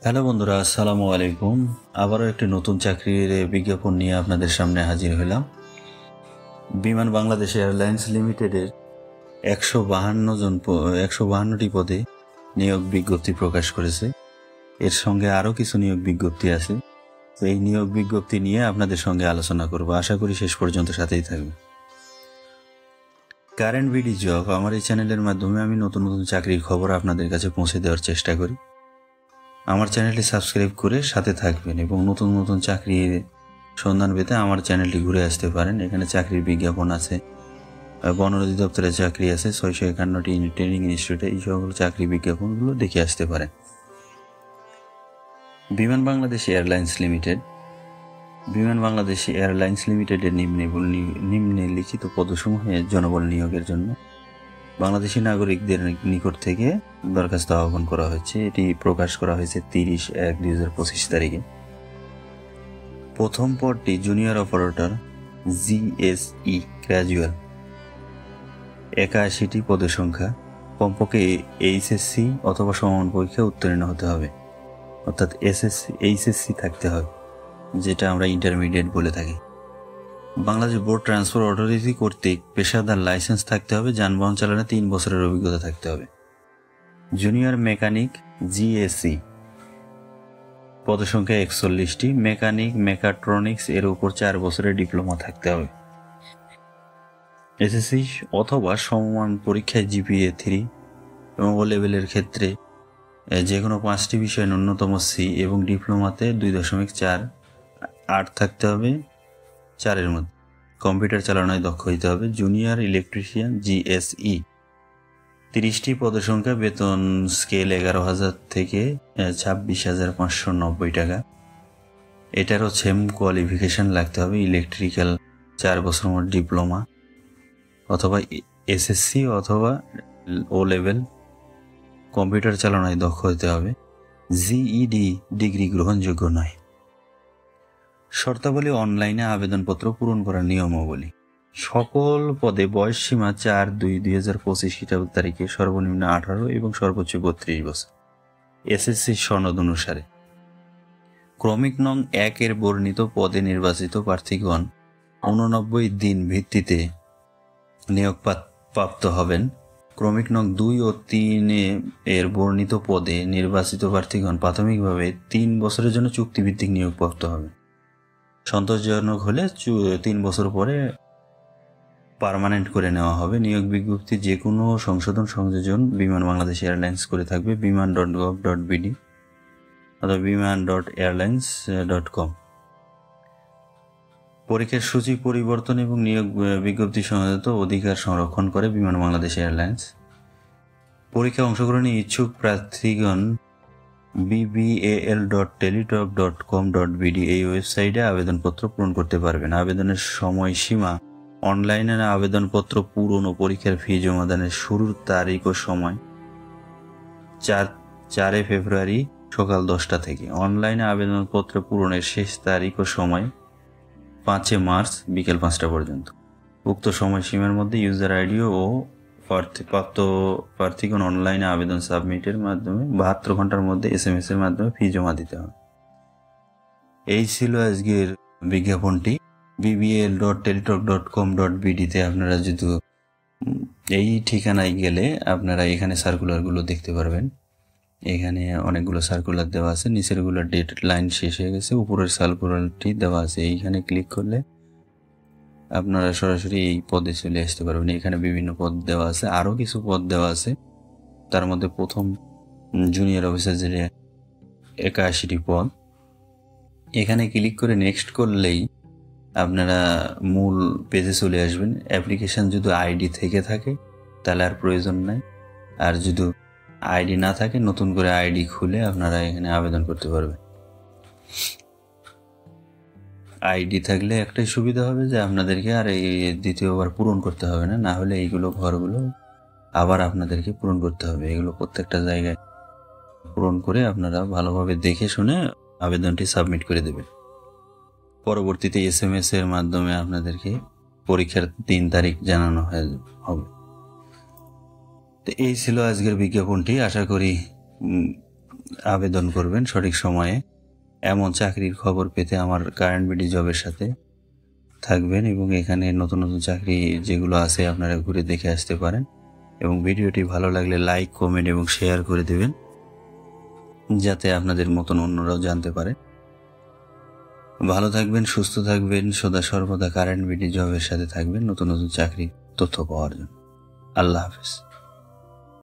Hello বন্ধুরা, আসসালামু আলাইকুম। আবারও একটি নতুন চাকরির বিজ্ঞাপন নিয়ে আপনাদের সামনে হাজির হলাম। বিমান বাংলাদেশ এয়ারলাইন্স লিমিটেডের 152টি পদে নিয়োগ বিজ্ঞপ্তি প্রকাশ করেছে। এর সঙ্গে আরও কিছু নিয়োগ বিজ্ঞপ্তি আছে। তো এই নিয়োগ বিজ্ঞপ্তি নিয়ে আপনাদের সঙ্গে আলোচনা করব। আশা করি শেষ পর্যন্ত সাথেই থাকবে। কারেন্ট বিডি জব আমার এই চ্যানেলের মাধ্যমে আমি নতুন নতুন চাকরির খবর আপনাদের কাছে পৌঁছে দেওয়ার চেষ্টা করি। আমার চ্যানেলটি সাবস্ক্রাইব করে সাথে থাকবেন এবং নতুন নতুন চাকরির সন্ধান পেতে আমার চ্যানেলটি ঘুরে আসতে পারেন। এখানে চাকরির বিজ্ঞাপন আছে, বন অধিদপ্তরের চাকরি আছে, 651টি ট্রেনিং ইনস্টিটিউটে এই সকল চাকরি বিজ্ঞাপনগুলো দেখে আসতে পারেন। বিমান বাংলাদেশ এয়ারলাইন্স লিমিটেডের নিম্নলিখিত পদসমূহে জনবল নিয়োগের জন্য বাংলাদেশি নাগরিকদের নিকট থেকে দরখাস্ত আহ্বান করা হয়েছে। এটি প্রকাশ করা হয়েছে 30/1/2025 তারিখে। প্রথম পদটি জুনিয়র অপারেটর জিএসই গ্র্যাজুয়াল, 81টি পদের সংখ্যা। কমপক্ষে এইচএসসি অথবা সমান পরীক্ষা উত্তীর্ণ হতে হবে, অর্থাৎ এইচএসসি থাকতে হবে, যেটা আমরা ইন্টারমিডিয়েট বলে থাকি। বাংলাদেশ বোর্ড ট্রান্সপোর্ট অথরিটি কর্তৃক পেশাদার লাইসেন্স থাকতে হবে। যানবাহন চালানো 3 বছরের অভিজ্ঞতা থাকতে হবে। জুনিয়র মেকানিক জিএসসি, পদসংখ্যা 41টি। মেকানিক মেকাট্রনিক্স এর উপর 4 বছরের ডিপ্লোমা থাকতে হবে। এসএসসি অথবা সমমান পরীক্ষায় জিপিএ 3 এবং ও লেভেলের ক্ষেত্রে যে কোনো 5টি বিষয়ে ন্যূনতম সি এবং ডিপ্লোমাতে 2.48 থাকতে হবে 4-এর মধ্যে। কম্পিউটার চালানোয় দক্ষ হইতে হবে। জুনিয়র ইলেকট্রিশিয়ান জিএসই, 30টি পদসংখ্যা। বেতন স্কেল 11,000 থেকে 26,590 টাকা। এটারও সেম কোয়ালিফিকেশন লাগতে হবে। ইলেকট্রিক্যাল 4 বছর মধ্যে ডিপ্লোমা অথবা এসএসসি অথবা ও লেভেল। কম্পিউটার চালানোয় দক্ষ হতে হবে। জিইডি ডিগ্রি গ্রহণযোগ্য নয়। শর্তাবলী অনলাইনে আবেদনপত্র পূরণ করার নিয়মাবলী। সকল পদে বয়স সীমা 4/2/2025 খ্রিস্টাব্দ তারিখে সর্বনিম্ন 18 এবং সর্বোচ্চ 32 বছর, এসএসসি সনদ অনুসারে। ক্রমিক নং 1-এর বর্ণিত পদে নির্বাচিত প্রার্থীগণ 89 দিন ভিত্তিতে নিয়োগ প্রাপ্ত হবেন। ক্রমিক নং 2 ও 3-এর বর্ণিত পদে নির্বাচিত প্রার্থীগণ প্রাথমিকভাবে 3 বছরের জন্য চুক্তিভিত্তিক নিয়োগ প্রাপ্ত হবেন। সন্তোষজনক হলে 3 বছর পরে পার্মানেন্ট করে নেওয়া হবে। নিয়োগ বিজ্ঞপ্তি যে কোনো সংশোধন সংযোজন বিমান বাংলাদেশ এয়ারলাইন্স করে থাকবে biman.gov.bd অথবা biman.airlines.com। পরীক্ষার সূচি পরিবর্তন এবং নিয়োগ বিজ্ঞপ্তি সংক্রান্ত অধিকার সংরক্ষণ করে বিমান বাংলাদেশ এয়ারলাইন্স। পরীক্ষায় অংশগ্রহণে ইচ্ছুক প্রার্থীগণ bbal.teletalk.com.bd এই ওয়েবসাইটে আবেদনপত্র পূরণ করতে পারবেন। আবেদনের সময়সীমা অনলাইনে আবেদনপত্র পূরণ ও পরীক্ষার ফি জমাদানের শুরুর তারিখ ও সময় 4 ফেব্রুয়ারি সকাল 10টা থেকে। অনলাইনে আবেদনপত্র পূরণের শেষ তারিখ ও সময় 5 মার্চ বিকেল 5টা পর্যন্ত। উক্ত সময়সীমার মধ্যে ইউজার আইডি ও প্রাপ্ত প্রার্থীগণ অনলাইনে আবেদন সাবমিটের মাধ্যমে 72 ঘন্টার মধ্যে SMS এর মাধ্যমে ফি জমা দিতে হবে। এই ছিল আজকের বিজ্ঞাপনটি। bbal.teletalk.com.bd তে আপনারা যদি এই ঠিকানায় গেলে আপনারা এখানে সার্কুলারগুলো দেখতে পারবেন। এখানে অনেকগুলো সার্কুলার দেওয়া আছে। নিচেরগুলো ডেট লাইন শেষ হয়ে গেছে, উপরের সার্কুলারটি দেওয়া আছে। এইখানে ক্লিক করলে আপনারা সরাসরি এই পদে চলে আসতে পারবেন। এখানে বিভিন্ন পদ দেওয়া আছে, আরও কিছু পদ দেওয়া আছে। তার মধ্যে প্রথম জুনিয়র অফিসার যেটা 81টি পদ। এখানে ক্লিক করে নেক্সট করলেই আপনারা মূল পেজে চলে আসবেন। অ্যাপ্লিকেশন যদি আইডি থেকে থাকে তাহলে আর প্রয়োজন নাই, আর যদি আইডি না থাকে নতুন করে আইডি খুলে আপনারা এখানে আবেদন করতে পারবেন। আইডি থাকলে একটাই সুবিধা হবে যে আপনাদেরকে আর এই দ্বিতীয়বার পূরণ করতে হবে না, না হলে এইগুলো ঘরগুলো আবার আপনাদেরকে পূরণ করতে হবে। এগুলো প্রত্যেকটা জায়গায় পূরণ করে আপনারা ভালোভাবে দেখে শুনে আবেদনটি সাবমিট করে দেবেন। পরবর্তীতে SMS এর মাধ্যমে আপনাদেরকে পরীক্ষার 3 তারিখ জানানো হবে। তো এই ছিল আজকের বিজ্ঞাপনটি। আশা করি আবেদন করবেন সঠিক সময়ে। এমন চাকরির খবর পেতে আমার কারেন্ট বিডি জবের সাথে থাকবেন এবং এখানে নতুন নতুন চাকরি যেগুলো আছে আপনারা ঘুরে দেখে আসতে পারেন। এবং ভিডিওটি ভালো লাগলে লাইক, কমেন্ট এবং শেয়ার করে দেবেন, যাতে আপনাদের মতন অন্যরাও জানতে পারে। ভালো থাকবেন, সুস্থ থাকবেন, সদা সর্বদা কারেন্ট বিডি জবের সাথে থাকবেন নতুন নতুন চাকরি তথ্য পাওয়ার জন্য। আল্লাহ হাফেজ।